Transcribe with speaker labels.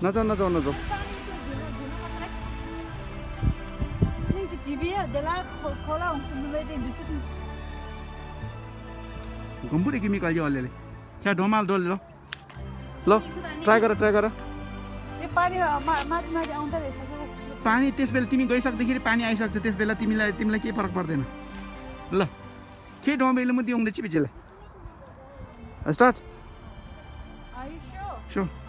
Speaker 1: नजाऊ नजाऊ नजाऊ घुम्पुरे कि मिकाल्यो अलिअलि क्या ढोमाल डोल ल ल ट्राई गर पानी त्यस बेला तिमी गइसक्दाखेरि पानी आइसक्छ त्यस बेला तिमीलाई केही फरक पर्दैन ल के डोमेले म दिउँदै चिपिचेलाई start
Speaker 2: Are you sure?
Speaker 1: Sure.